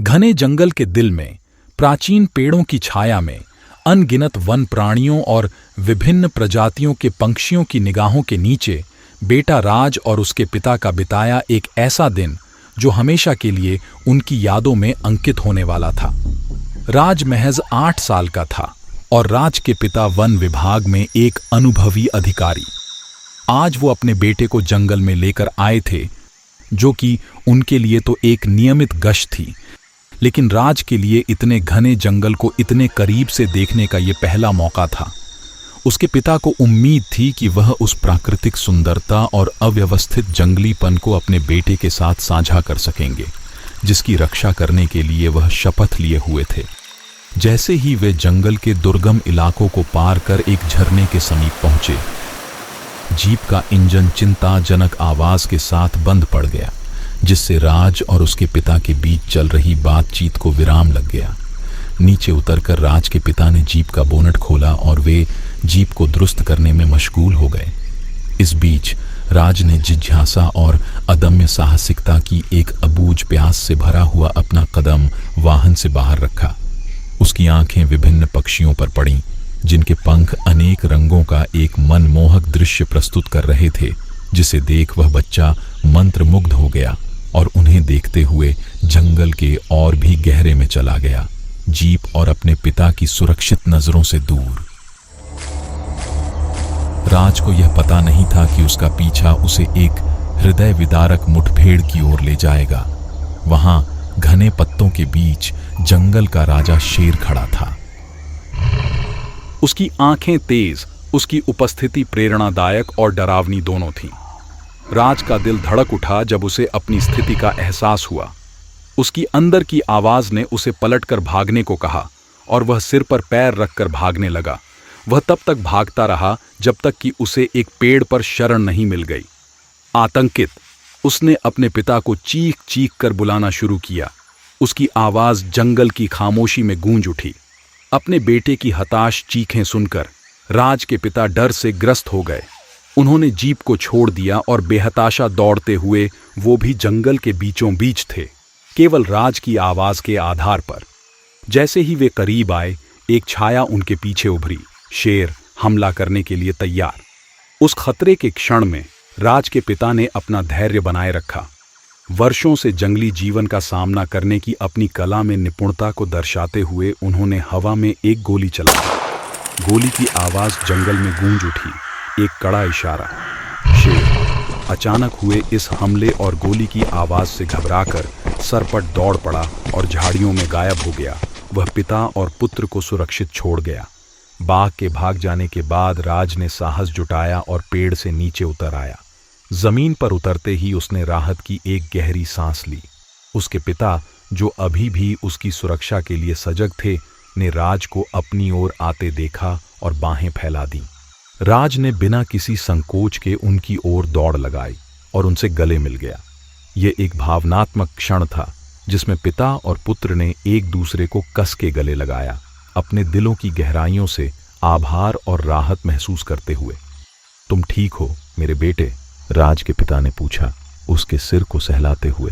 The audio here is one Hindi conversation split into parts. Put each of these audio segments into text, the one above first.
घने जंगल के दिल में, प्राचीन पेड़ों की छाया में, अनगिनत वन प्राणियों और विभिन्न प्रजातियों के पंछियों की निगाहों के नीचे बेटा राज और उसके पिता का बिताया एक ऐसा दिन जो हमेशा के लिए उनकी यादों में अंकित होने वाला था। राज महज 8 साल का था और राज के पिता वन विभाग में एक अनुभवी अधिकारी। आज वो अपने बेटे को जंगल में लेकर आए थे, जो कि उनके लिए तो एक नियमित गश्त थी, लेकिन राज के लिए इतने घने जंगल को इतने करीब से देखने का ये पहला मौका था। उसके पिता को उम्मीद थी कि वह उस प्राकृतिक सुंदरता और अव्यवस्थित जंगलीपन को अपने बेटे के साथ साझा कर सकेंगे, जिसकी रक्षा करने के लिए वह शपथ लिए हुए थे। जैसे ही वे जंगल के दुर्गम इलाकों को पार कर एक झरने के समीप पहुंचे, जीप का इंजन चिंताजनक आवाज के साथ बंद पड़ गया, जिससे राज और उसके पिता के बीच चल रही बातचीत को विराम लग गया। नीचे उतरकर राज के पिता ने जीप का बोनट खोला और वे जीप को दुरुस्त करने में मशगूल हो गए। इस बीच राज ने जिज्ञासा और अदम्य साहसिकता की एक अबूझ प्यास से भरा हुआ अपना कदम वाहन से बाहर रखा। उसकी आंखें विभिन्न पक्षियों पर पड़ीं, जिनके पंख अनेक रंगों का एक मनमोहक दृश्य प्रस्तुत कर रहे थे, जिसे देख वह बच्चा मंत्रमुग्ध हो गया और उन्हें देखते हुए जंगल के और भी गहरे में चला गया, जीप और अपने पिता की सुरक्षित नजरों से दूर। राज को यह पता नहीं था कि उसका पीछा उसे एक हृदय विदारक मुठभेड़ की ओर ले जाएगा। वहां घने पत्तों के बीच जंगल का राजा शेर खड़ा था। उसकी आंखें तेज, उसकी उपस्थिति प्रेरणादायक और डरावनी दोनों थीं। राज का दिल धड़क उठा जब उसे अपनी स्थिति का एहसास हुआ। उसकी अंदर की आवाज ने उसे पलटकर भागने को कहा और वह सिर पर पैर रखकर भागने लगा। वह तब तक भागता रहा जब तक कि उसे एक पेड़ पर शरण नहीं मिल गई। आतंकित, उसने अपने पिता को चीख चीख कर बुलाना शुरू किया। उसकी आवाज जंगल की खामोशी में गूंज उठी। अपने बेटे की हताश चीखें सुनकर राज के पिता डर से ग्रस्त हो गए। उन्होंने जीप को छोड़ दिया और बेहताशा दौड़ते हुए, वो भी जंगल के बीचों बीच थे, केवल राज की आवाज के आधार पर। जैसे ही वे करीब आए, एक छाया उनके पीछे उभरी, शेर हमला करने के लिए तैयार। उस खतरे के क्षण में राज के पिता ने अपना धैर्य बनाए रखा। वर्षों से जंगली जीवन का सामना करने की अपनी कला में निपुणता को दर्शाते हुए उन्होंने हवा में एक गोली चलाई। गोली की आवाज जंगल में गूंज उठी। एक कड़ा इशारा। शेर अचानक हुए इस हमले और गोली की आवाज से घबराकर सरपट दौड़ पड़ा और झाड़ियों में गायब हो गया। वह पिता और पुत्र को सुरक्षित छोड़ गया। बाघ के भाग जाने के बाद राज ने साहस जुटाया और पेड़ से नीचे उतर आया। जमीन पर उतरते ही उसने राहत की एक गहरी सांस ली। उसके पिता, जो अभी भी उसकी सुरक्षा के लिए सजग थे, ने राज को अपनी ओर आते देखा और बाहें फैला दी। राज ने बिना किसी संकोच के उनकी ओर दौड़ लगाई और उनसे गले मिल गया। यह एक भावनात्मक क्षण था जिसमें पिता और पुत्र ने एक दूसरे को कस के गले लगाया, अपने दिलों की गहराइयों से आभार और राहत महसूस करते हुए। तुम ठीक हो मेरे बेटे? राज के पिता ने पूछा, उसके सिर को सहलाते हुए।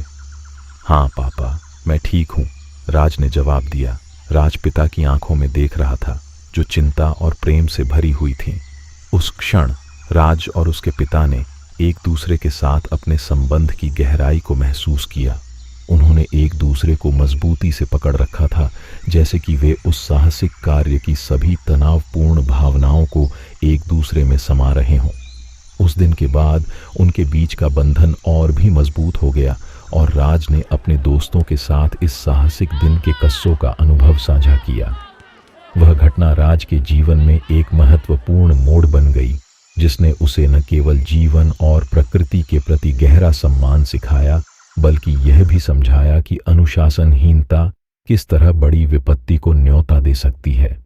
हाँ पापा, मैं ठीक हूँ, राज ने जवाब दिया। राज पिता की आंखों में देख रहा था, जो चिंता और प्रेम से भरी हुई थीं। उस क्षण राज और उसके पिता ने एक दूसरे के साथ अपने संबंध की गहराई को महसूस किया। उन्होंने एक दूसरे को मजबूती से पकड़ रखा था, जैसे कि वे उस साहसिक कार्य की सभी तनावपूर्ण भावनाओं को एक दूसरे में समा रहे हों। उस दिन के बाद उनके बीच का बंधन और भी मजबूत हो गया और राज ने अपने दोस्तों के साथ इस साहसिक दिन के कस्सों का अनुभव साझा किया। वह घटना राज के जीवन में एक महत्वपूर्ण मोड़ बन गई, जिसने उसे न केवल जीवन और प्रकृति के प्रति गहरा सम्मान सिखाया, बल्कि यह भी समझाया कि अनुशासनहीनता किस तरह बड़ी विपत्ति को न्योता दे सकती है।